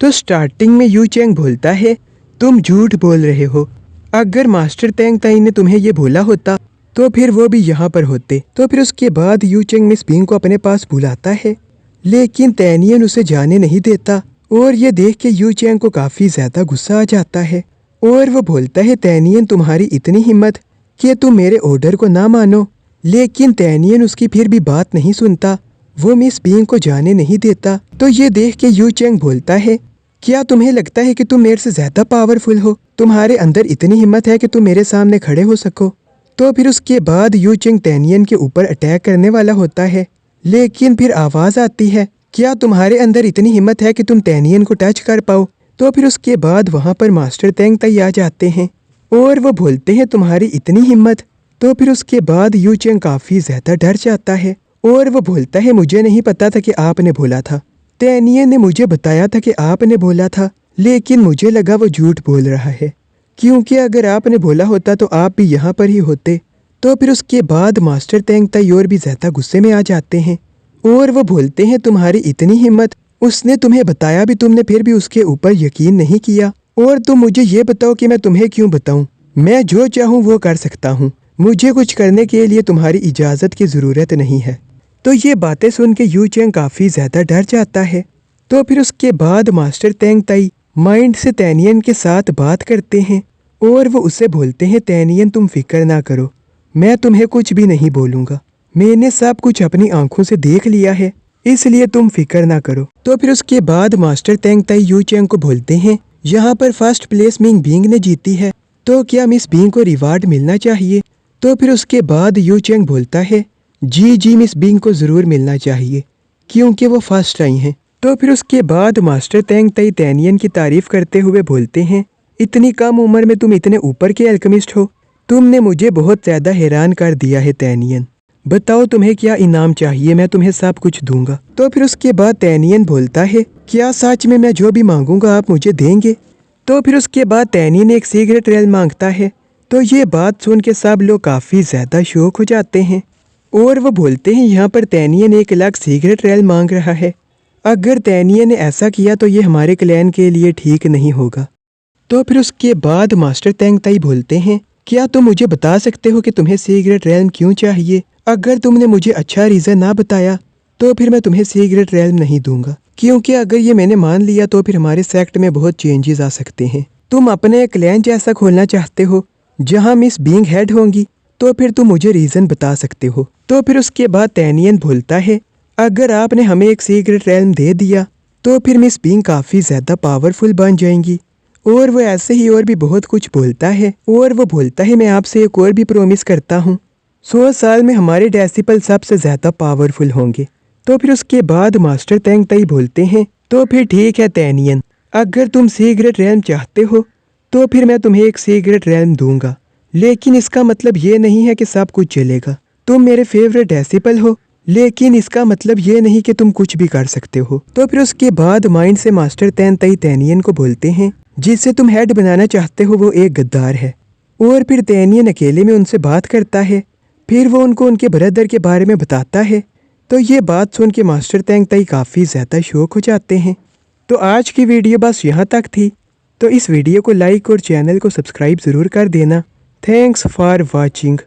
तो स्टार्टिंग में you Chang बोलता है तुम झूठ बोल रहे हो। अगर मास्टर तेंग ताई ने तुम्हें ये बोला होता तो फिर वो भी यहाँ पर होते। तो फिर उसके बाद यू चैंग मिस बिंग को अपने पास बुलाता है, लेकिन तैनियन उसे जाने नहीं देता। और ये देख के यू चैंग को काफ़ी ज़्यादा गुस्सा आ जाता है और वो बोलता है तैनियन तुम्हारी इतनी हिम्मत कि तुम मेरे ऑर्डर को ना मानो। लेकिन तैनियन उसकी फिर भी बात नहीं सुनता, वो मिस बिंग को जाने नहीं देता। तो ये देख के यू चैंग बोलता है क्या तुम्हें लगता है कि तुम मेरे से ज़्यादा पावरफुल हो? तुम्हारे अंदर इतनी हिम्मत है कि तुम मेरे सामने खड़े हो सको? तो फिर उसके बाद यू चैंग तैनियन के ऊपर अटैक करने वाला होता है, लेकिन फिर आवाज़ आती है क्या तुम्हारे अंदर इतनी हिम्मत है कि तुम तैनियन को टच कर पाओ? तो फिर उसके बाद वहाँ पर मास्टर तेंग ताई आ जाते हैं और वो बोलते हैं तुम्हारी इतनी हिम्मत। तो फिर उसके बाद यू चैंग काफ़ी ज़्यादा डर जाता है और वो बोलता है मुझे नहीं पता था कि आपने बोला था। तैनियन ने मुझे बताया था कि आपने बोला था, लेकिन मुझे लगा वो झूठ बोल रहा है, क्योंकि अगर आपने बोला होता तो आप भी यहाँ पर ही होते। तो फिर उसके बाद मास्टर तेंग ताई और भी ज़्यादा गुस्से में आ जाते हैं और वो बोलते हैं तुम्हारी इतनी हिम्मत, उसने तुम्हें बताया भी तुमने फिर भी उसके ऊपर यकीन नहीं किया। और तुम मुझे ये बताओ कि मैं तुम्हें क्यों बताऊं? मैं जो चाहूँ वो कर सकता हूँ, मुझे कुछ करने के लिए तुम्हारी इजाज़त की ज़रूरत नहीं है। तो ये बातें सुन के यू चैंग काफ़ी ज़्यादा डर जाता है। तो फिर उसके बाद मास्टर तेंग ताई माइंड से तैनियन के साथ बात करते हैं और वो उसे बोलते हैं तैनियन तुम फिक्र ना करो, मैं तुम्हें कुछ भी नहीं बोलूँगा, मैंने सब कुछ अपनी आंखों से देख लिया है, इसलिए तुम फिक्र ना करो। तो फिर उसके बाद मास्टर तेंग ताई यू चैंग को बोलते हैं यहाँ पर फर्स्ट प्लेस मिस बिंग ने जीती है, तो क्या मिस बिंग को रिवार्ड मिलना चाहिए? तो फिर उसके बाद यू चैंग बोलता है जी मिस बिंग को ज़रूर मिलना चाहिए, क्योंकि वो फर्स्ट आई हैं। तो फिर उसके बाद मास्टर तेंग ताई तैनियन की तारीफ करते हुए बोलते हैं इतनी कम उम्र में तुम इतने ऊपर के अल्केमिस्ट हो, तुमने मुझे बहुत ज़्यादा हैरान कर दिया है तैनियन। बताओ तुम्हें क्या इनाम चाहिए, मैं तुम्हें सब कुछ दूंगा। तो फिर उसके बाद तैनियन बोलता है क्या सच में मैं जो भी मांगूंगा आप मुझे देंगे? तो फिर उसके बाद तैनियन एक सीक्रेट रेल मांगता है। तो ये बात सुन के सब लोग काफ़ी ज़्यादा शौक हो जाते हैं और वो बोलते हैं यहाँ पर तैनियन एक अलग सीक्रेट रेल मांग रहा है, अगर तैनियन ने ऐसा किया तो ये हमारे क्लैन के लिए ठीक नहीं होगा। तो फिर उसके बाद मास्टर तेंग ताई बोलते हैं क्या तुम मुझे बता सकते हो कि तुम्हें सीक्रेट रेल्म क्यों चाहिए? अगर तुमने मुझे अच्छा रीज़न ना बताया तो फिर मैं तुम्हें सीक्रेट रेल्म नहीं दूंगा, क्योंकि अगर ये मैंने मान लिया तो फिर हमारे सेक्ट में बहुत चेंजेस आ सकते हैं। तुम अपने क्लैन जैसा खोलना चाहते हो जहाँ मिस बिंग हेड होंगी, तो फिर तुम मुझे रीज़न बता सकते हो। तो फिर उसके बाद तैनियन बोलता है अगर आपने हमें एक सीक्रेट रेल्म दे दिया तो फिर मिस बिंग काफ़ी ज़्यादा पावरफुल बन जाएंगी। और वो ऐसे ही और भी बहुत कुछ बोलता है और वो बोलता है मैं आपसे एक और भी प्रॉमिस करता हूँ, 100 साल में हमारे डेसिबल सबसे ज़्यादा पावरफुल होंगे। तो फिर उसके बाद मास्टर तेंग ताई बोलते हैं तो फिर ठीक है तैनियन, अगर तुम सीक्रेट रेल्म चाहते हो तो फिर मैं तुम्हें एक सीक्रेट रेल्म दूंगा, लेकिन इसका मतलब ये नहीं है कि सब कुछ चलेगा। तुम मेरे फेवरेट डेसिबल हो, लेकिन इसका मतलब ये नहीं कि तुम कुछ भी कर सकते हो। तो फिर उसके बाद माइंड से मास्टर तेंग ताई तैनियन को बोलते हैं जिसे तुम हेड बनाना चाहते हो वो एक गद्दार है। और फिर तैनियन अकेले में उनसे बात करता है, फिर वो उनको उनके ब्रदर के बारे में बताता है। तो ये बात सुन के मास्टर तेंग ताई काफ़ी ज़्यादा शौक हो जाते हैं। तो आज की वीडियो बस यहाँ तक थी, तो इस वीडियो को लाइक और चैनल को सब्सक्राइब ज़रूर कर देना। Thanks for watching.